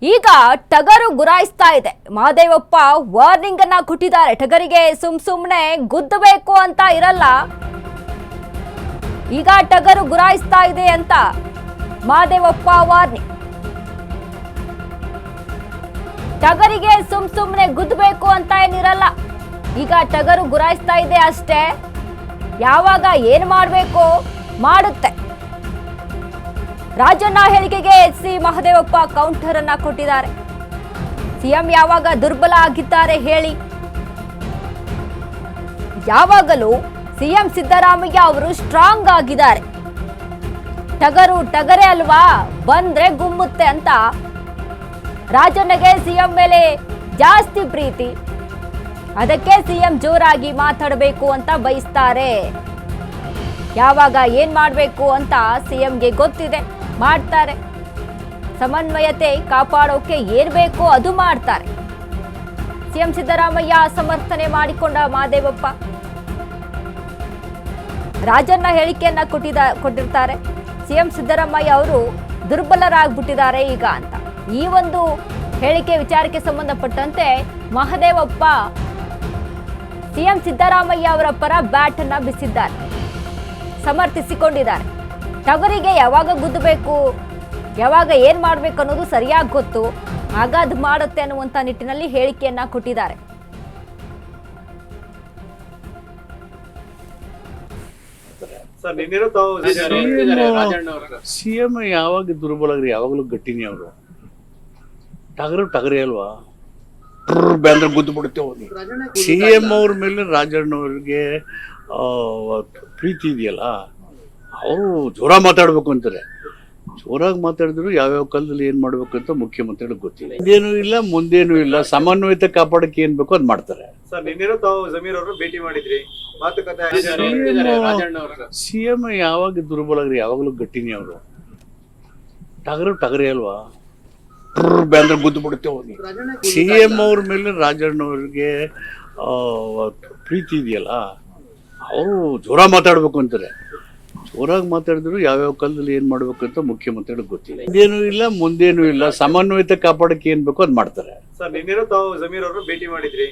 ಈಗ ಟಗರು ಗುರಾಯಿಸ್ತಾ ಇದೆ. ಮಹದೇವಪ್ಪ ವಾರ್ನಿಂಗ್ ಅನ್ನ ಕೊಟ್ಟಿದ್ದಾರೆ. ಟಗರಿಗೆ ಸುಮ್ನೆ ಗುದ್ದಬೇಕು ಅಂತ ಇರಲ್ಲ, ಈಗ ಟಗರು ಗುರಾಯಿಸ್ತಾ ಇದೆ ಅಂತ ಮಹದೇವಪ್ಪ ವಾರ್ನಿಂಗ್. ಟಗರಿಗೆ ಸುಮ್ನೆ ಗುದ್ದಬೇಕು ಅಂತ ಏನಿರಲ್ಲ, ಈಗ ಟಗರು ಗುರಾಯಿಸ್ತಾ ಇದೆ ಅಷ್ಟೇ. ಯಾವಾಗ ಏನ್ ಮಾಡಬೇಕು ಮಾಡುತ್ತೆ. ರಾಜಣ್ಣ ಹೇಳಿಕೆಗೆ ಸಿ ಮಹದೇವಪ್ಪ ಕೌಂಟರ್ ಅನ್ನ ಕೊಟ್ಟಿದ್ದಾರೆ. ಸಿಎಂ ಯಾವಾಗ ದುರ್ಬಲ ಆಗಿದ್ದಾರೆ ಹೇಳಿ? ಯಾವಾಗಲೂ ಸಿಎಂ ಸಿದ್ದರಾಮಯ್ಯ ಅವರು ಸ್ಟ್ರಾಂಗ್ ಆಗಿದ್ದಾರೆ. ಟಗರೇ ಅಲ್ವಾ, ಬಂದ್ರೆ ಗುಮ್ಮುತ್ತೆ ಅಂತ ರಾಜಣ್ಣಗೆ ಸಿಎಂ ಮೇಲೆ ಜಾಸ್ತಿ ಪ್ರೀತಿ. ಅದಕ್ಕೆ ಸಿಎಂ ಜೋರಾಗಿ ಮಾತಾಡಬೇಕು ಅಂತ ಬಯಸ್ತಾರೆ. ಯಾವಾಗ ಏನ್ ಮಾಡಬೇಕು ಅಂತ ಸಿಎಂಗೆ ಗೊತ್ತಿದೆ, ಮಾಡ್ತಾರೆ. ಸಮನ್ವಯತೆ ಕಾಪಾಡೋಕೆ ಏನ್ ಬೇಕೋ ಅದು ಮಾಡ್ತಾರೆ. ಸಿಎಂ ಸಿದ್ದರಾಮಯ್ಯ ಸಮರ್ಥನೆ ಮಾಡಿಕೊಂಡ ಮಹದೇವಪ್ಪ ರಾಜಣ್ಣ ಹೇಳಿಕೆಯನ್ನ ಕೊಟ್ಟಿರ್ತಾರೆ. ಸಿಎಂ ಸಿದ್ದರಾಮಯ್ಯ ಅವರು ದುರ್ಬಲರಾಗ್ಬಿಟ್ಟಿದ್ದಾರೆ ಈಗ ಅಂತ. ಈ ಒಂದು ಹೇಳಿಕೆ ವಿಚಾರಕ್ಕೆ ಸಂಬಂಧಪಟ್ಟಂತೆ ಮಹದೇವಪ್ಪ ಸಿಎಂ ಸಿದ್ದರಾಮಯ್ಯ ಅವರ ಪರ ಬ್ಯಾಟ್ ಅನ್ನ ಬಿಸಿದ್ದಾರೆ, ಸಮರ್ಥಿಸಿಕೊಂಡಿದ್ದಾರೆ. ಟಗರಿಗೆ ಯಾವಾಗ ಗುದ್ದಬೇಕು, ಯಾವಾಗ ಏನ್ ಮಾಡ್ಬೇಕು ಅನ್ನೋದು ಸರಿಯಾಗಿ ಗೊತ್ತು, ಆಗ ಅದು ಮಾಡುತ್ತೆ ಅನ್ನುವಂತ ನಿಟ್ಟಿನಲ್ಲಿ ಹೇಳಿಕೆಯನ್ನ ಕೊಟ್ಟಿದ್ದಾರೆ. ಸಿಎಂ ಯಾವಾಗ ದುರ್ಬಲಗ್ರಿ, ಯಾವಾಗಲೂ ಗಟ್ಟಿನಿ ಅವರು. ಟಗರೇ ಅಲ್ವಾ, ಬೇಂದ್ರೆ ಗುದ್ದು ಬಿಡುತ್ತೆ ಹೋಗಿ. ಸಿಎಂ ಅವ್ರ ಮೇಲೆ ರಾಜಣ್ಣ ಅವ್ರಿಗೆ ಪ್ರೀತಿ ಇದೆಯಲ್ಲ, ಅವರು ಜೋರ ಮಾತಾಡ್ಬೇಕು ಅಂತಾರೆ. ಜೋರಾಗಿ ಮಾತಾಡಿದ್ರು ಯಾವ್ಯಾವ ಕಾಲದಲ್ಲಿ ಏನ್ ಮಾಡ್ಬೇಕು ಅಂತ ಮುಖ್ಯಮಂತ್ರಿಗಳಿಗೆ ಗೊತ್ತಿಲ್ಲ. ಹಿಂದೇನೂ ಇಲ್ಲ ಮುಂದೇನೂ ಇಲ್ಲ, ಸಮನ್ವಯತೆ ಕಾಪಾಡಕ್ಕೆ ಏನ್ ಬೇಕೋ ಅದ್ ಮಾಡ್ತಾರೆ. ಸಿಎಂ ಯಾವಾಗ ದುರ್ಬಲಗ್ರಿ, ಯಾವಾಗಲೂ ಗಟ್ಟಿನಿ ಅವರು. ಟಗರೇ ಅಲ್ವಾ, ಬೇಂದ್ರೆ ಗುದ್ದು ಬಿಡುತ್ತೆ ಹೋಗಿ. ಸಿಎಂ ಅವ್ರ ಮೇಲೆ ರಾಜಣ್ಣ ಅವ್ರಿಗೆ ಪ್ರೀತಿ ಇದೆಯಲ್ಲ, ಅವರು ಜೋರ ಮಾತಾಡ್ಬೇಕು ಅಂತಾರೆ. ಜೋರಾಗಿ ಮಾತಾಡಿದ್ರು ಯಾವ್ಯಾವ ಕಾಲದಲ್ಲಿ ಏನ್ ಮಾಡ್ಬೇಕು ಅಂತ ಮುಖ್ಯಮಂತ್ರಿಗಳಿಗೆ ಗೊತ್ತಿಲ್ಲ. ಹಿಂದೇನೂ ಇಲ್ಲ ಮುಂದೇನೂ ಇಲ್ಲ, ಸಮನ್ವಯತೆ ಕಾಪಾಡಕ್ಕೆ ಏನ್ ಬೇಕೋ ಅದ್ ಮಾಡ್ತಾರೆ. ಸರ್, ನಿನ್ನೆ ತಾವು ಜಮೀರ್ ಅವರು ಭೇಟಿ ಮಾಡಿದ್ರಿ.